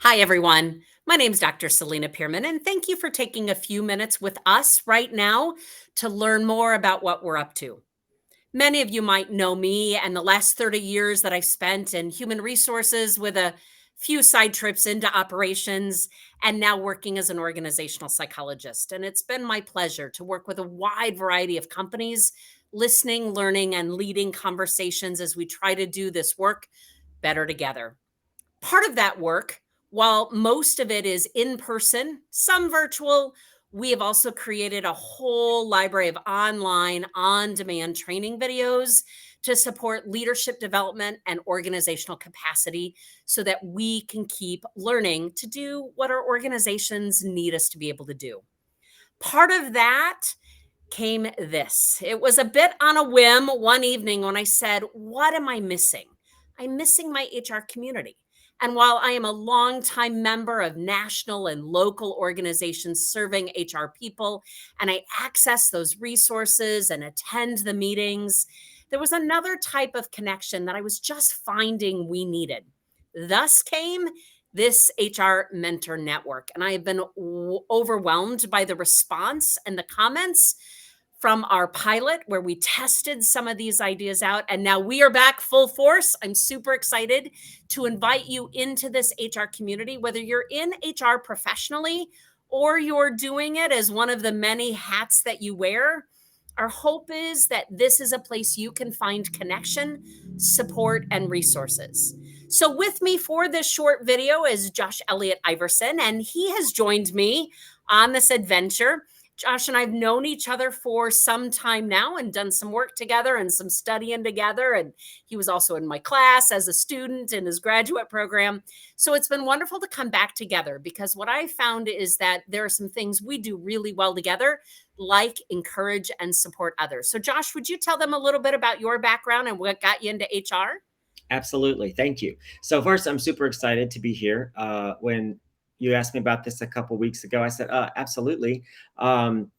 Hi, everyone. My name is Dr. Selena Pierman, and thank you for taking a few minutes with us right now to learn more about what we're up to. Many of you might know me and the last 30 years that I spent in human resources with a few side trips into operations and now working as an organizational psychologist. And it's been my pleasure to work with a wide variety of companies, listening, learning, and leading conversations as we try to do this work better together. Part of that work, while most of it is in person, some virtual, we have also created a whole library of online, on demand training videos to support leadership development and organizational capacity so that we can keep learning to do what our organizations need us to be able to do. Part of that came this. It was a bit on a whim one evening when I said, "What am I missing? I'm missing my HR community." And while I am a longtime member of national and local organizations serving HR people, and I access those resources and attend the meetings, there was another type of connection that I was just finding we needed. Thus came this HR Mentor Network. And I have been overwhelmed by the response and the comments from our pilot where we tested some of these ideas out. And now we are back full force. I'm super excited to invite you into this HR community, whether you're in HR professionally or you're doing it as one of the many hats that you wear. Our hope is that this is a place you can find connection, support, and resources. So, with me for this short video is Josh Elliott Iverson, and he has joined me on this adventure. Josh and I've known each other for some time now and done some work together and some studying together. And he was also in my class as a student in his graduate program. So it's been wonderful to come back together because what I found is that there are some things we do really well together, like encourage and support others. So, Josh, would you tell them a little bit about your background and what got you into HR? Absolutely. Thank you. So first, I'm super excited to be here. When you asked me about this a couple weeks ago, I said, absolutely. Um,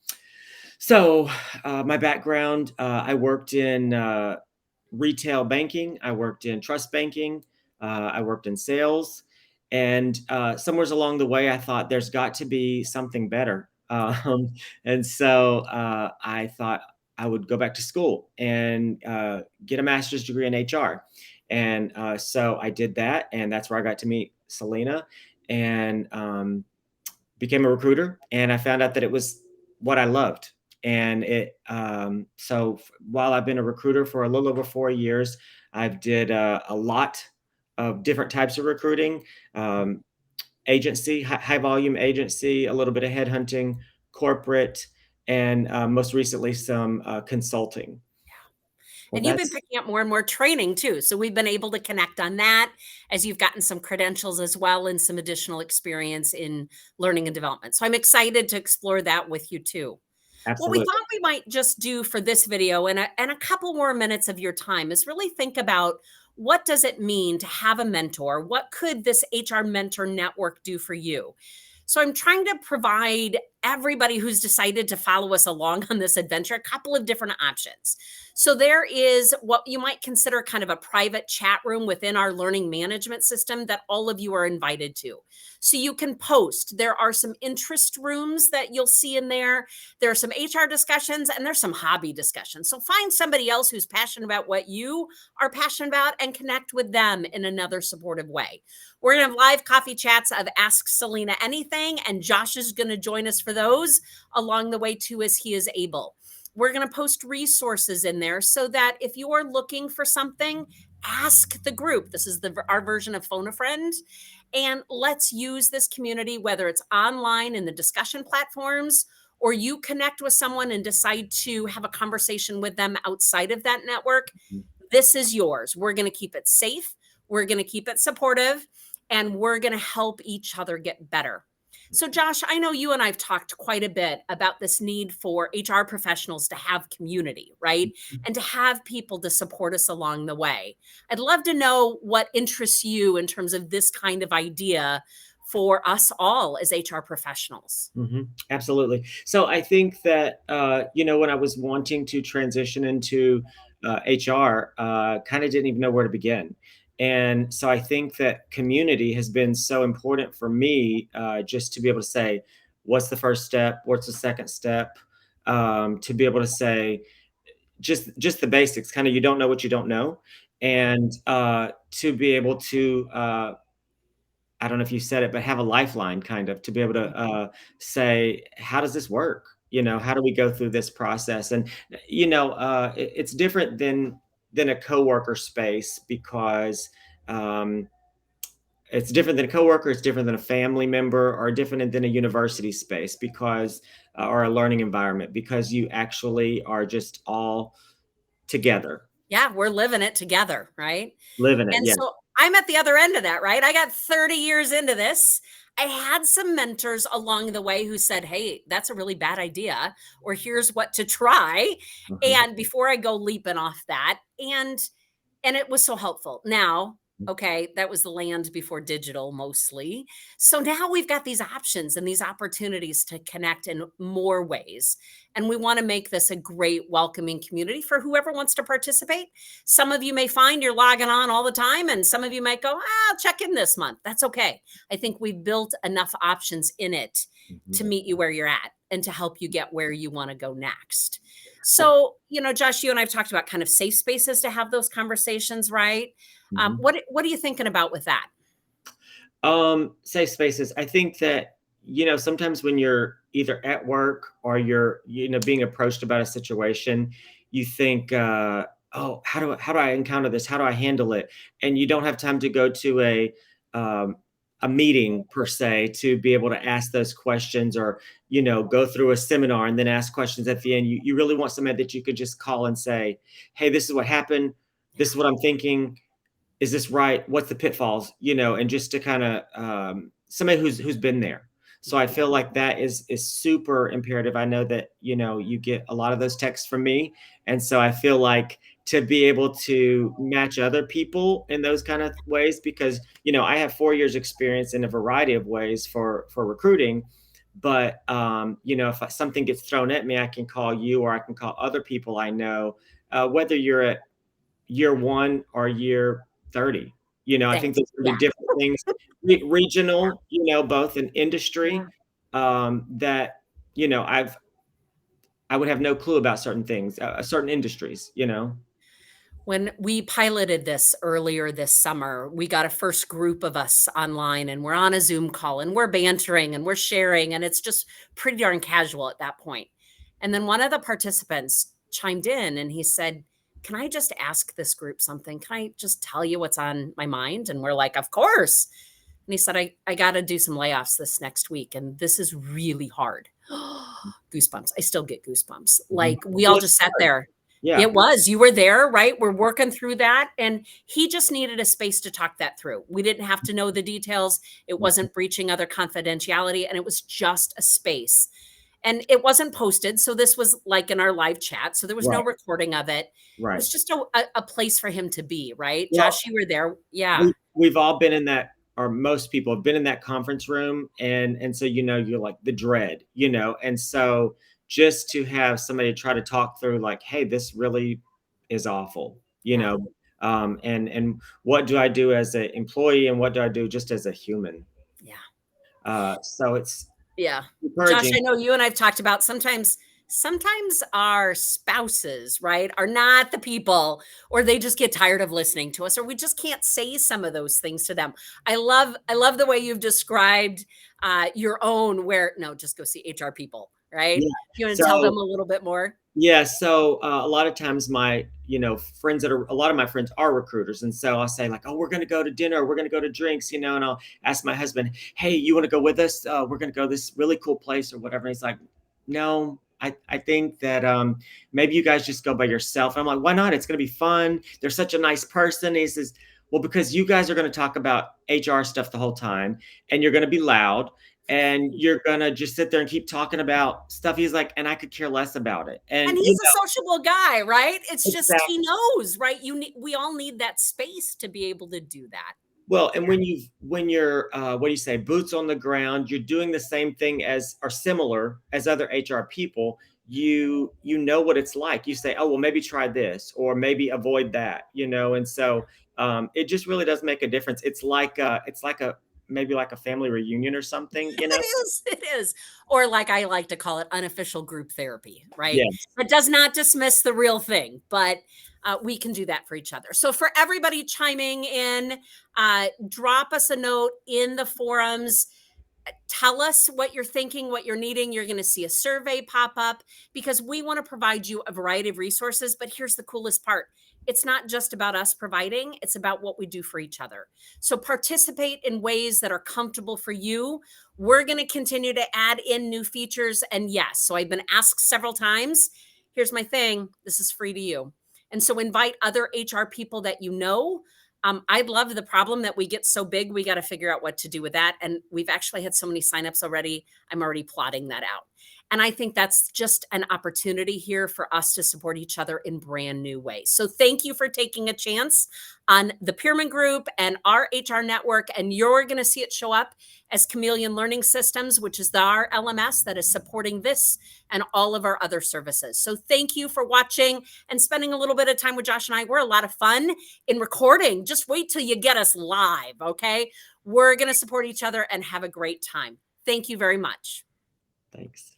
my background, I worked in retail banking. I worked in trust banking. I worked in sales. And somewhere along the way, I thought there's got to be something better. I thought I would go back to school and get a master's degree in HR. So I did that, and that's where I got to meet Selena and became a recruiter. And I found out that it was what I loved. While I've been a recruiter for a little over 4 years, I've did a lot of different types of recruiting, um, agency, high volume agency, a little bit of headhunting, corporate, and most recently some consulting. Well, And you've been that's picking up more and more training too. So we've been able to connect on that as you've gotten some credentials as well and some additional experience in learning and development. So I'm excited to explore that with you too. What we absolutely. thought we might just do for this video and a couple more minutes of your time is really think about what does it mean to have a mentor? What could this HR mentor network do for you? So I'm trying to provide everybody who's decided to follow us along on this adventure a couple of different options. So there is what you might consider kind of a private chat room within our learning management system that all of you are invited to. So you can post. There are some interest rooms that you'll see in there. There are some HR discussions and there's some hobby discussions. So find somebody else who's passionate about what you are passionate about and connect with them in another supportive way. We're going to have live coffee chats of Ask Selena Anything, and Josh is going to join us for those along the way too as he is able. We're going to post resources in there so that if you are looking for something, ask the group. This is our version of Phone a Friend. And let's use this community, whether it's online in the discussion platforms or you connect with someone and decide to have a conversation with them outside of that network. This is yours. We're going to keep it safe. We're going to keep it supportive and we're going to help each other get better. So, Josh, I know you and I've talked quite a bit about this need for HR professionals to have community, right? And to have people to support us along the way. I'd love to know what interests you in terms of this kind of idea for us all as HR professionals. Absolutely. So I think that when I was wanting to transition into HR, kind of didn't even know where to begin. And so I think that community has been so important for me, just to be able to say, what's the first step? What's the second step? To be able to say just the basics, kind of you don't know what you don't know. And to be able to, I don't know if you said it, but have a lifeline kind of to be able to say, how does this work? How do we go through this process? And it's different than a coworker space because um, it's different than a coworker. It's different than a family member, or different than a university space because, or a learning environment, because you actually are just all together, Yeah, we're living it together, right? living it. And Yeah. so I'm at the other end of that, right? I got 30 years into this. I had some mentors along the way who said, "Hey, that's a really bad idea," or "Here's what to try." Mhm. And before I go leaping off that, and it was so helpful. Now, okay, that was the land before digital mostly. So now we've got these options and these opportunities to connect in more ways. And we want to make this a great welcoming community for whoever wants to participate. Some of you may find you're logging on all the time, and some of you might go, I'll check in this month. That's okay. I think we've built enough options in it Mhm. to meet you where you're at and to help you get where you want to go next. So, Josh, you and I've talked about kind of safe spaces to have those conversations, right? Mhm. What are you thinking about with that? Safe spaces. I think that, sometimes when you're either at work or you're, being approached about a situation, you think, oh, how do I encounter this? How do I handle it? And you don't have time to go to um, a meeting per se to be able to ask those questions, or, go through a seminar and then ask questions at the end. You really want somebody that you could just call and say, hey, this is what happened. This is what I'm thinking. Is this right? What's the pitfalls? And just to kind of, somebody who's been there. So I feel like that is super imperative. I know that you get a lot of those texts from me, and so I feel like to be able to match other people in those kind of ways, because I have 4 years experience in a variety of ways for recruiting. But if something gets thrown at me, I can call you, or I can call other people I know, whether you're at year 1 or year 30. I think Thanks. those are the Yeah. different things. Regional, both in industry, Yeah. that, I would have no clue about certain things, certain industries. When we piloted this earlier this summer, we got a first group of us online, and we're on a Zoom call, and we're bantering and we're sharing, and it's just pretty darn casual at that point. And then one of the participants chimed in and he said, "Can I just ask this group something? Can I just tell you what's on my mind?" And we're like, "Of course." And he said, I got to do some layoffs this next week, and this is really hard. Goosebumps. I still get goosebumps. Mhm. Like, we Well, all it's just sat hard. there. Yeah. It was. You were there, right? We're working through that. And he just needed a space to talk that through. We didn't have to know the details. It Mhm. wasn't breaching other confidentiality. And it was just a space. And it wasn't posted. So this was like in our live chat. So there was no Right, recording of it. It right. was just a place for him to be, right? Well, Josh, you were there. Yeah. we've all been in that, or most people have been in that conference room, and so you're like the dread, and so just to have somebody try to talk through, like, hey, this really is awful, Yeah. and what do I do as an employee, and what do I do just as a human? Yeah. So it's Yeah. Josh, encouraging. I know you and I've talked about sometimes our spouses, right, are not the people, or they just get tired of listening to us, or we just can't say some of those things to them. I love the way you've described your own, where no, just go see HR people, right? Yeah. You want to tell So them a little bit more? Yeah, so, a lot of times my, friends that are a lot of my friends are recruiters, and so I'll say like, "Oh, we're gonna go to dinner, we're gonna go to drinks," and I'll ask my husband, "Hey, you wanna go with us? We're gonna go this really cool place," or whatever, and he's like, "No, I think that, maybe you guys just go by yourself." And I'm like, "Why not? It's gonna be fun. They're such a nice person." And he says, "Well, because you guys are gonna talk about HR stuff the whole time, and you're gonna be loud, and you're gonna just sit there and keep talking about stuff." He's like, "And I could care less about it." And And he's a sociable guy, right? It's just he exactly. knows, right? We all need that space to be able to do that. Well, and when you're, what do you say, boots on the ground, you're doing the same thing as, or similar as, other HR people. You know what it's like. You say, "Oh, well, maybe try this, or maybe avoid that," and so, It just really does make a difference. It's like a maybe like a family reunion or something, you know? It is. Or like I like to call it unofficial group therapy, right? Yes. It does not dismiss the real thing, but we can do that for each other. So for everybody chiming in, drop us a note in the forums. Tell us what you're thinking, what you're needing. You're going to see a survey pop up because we want to provide you a variety of resources. But here's the coolest part, it's not just about us providing, it's about what we do for each other. So participate in ways that are comfortable for you. We're going to continue to add in new features. And yes, so I've been asked several times. Here's my thing, this is free to you. And so invite other HR people that you know. I'd love the problem that we get so big, we got to figure out what to do with that. And we've actually had so many signups already. I'm already plotting that out. And I think that's just an opportunity here for us to support each other in brand new ways. So thank you for taking a chance on the Pearman Group and our HR network. And you're going to see it show up as Chameleon Learning Systems, which is our LMS that is supporting this and all of our other services. So thank you for watching and spending a little bit of time with Josh and I. We're a lot of fun in recording. Just wait till you get us live, okay? We're going to support each other and have a great time. Thank you very much. Thanks.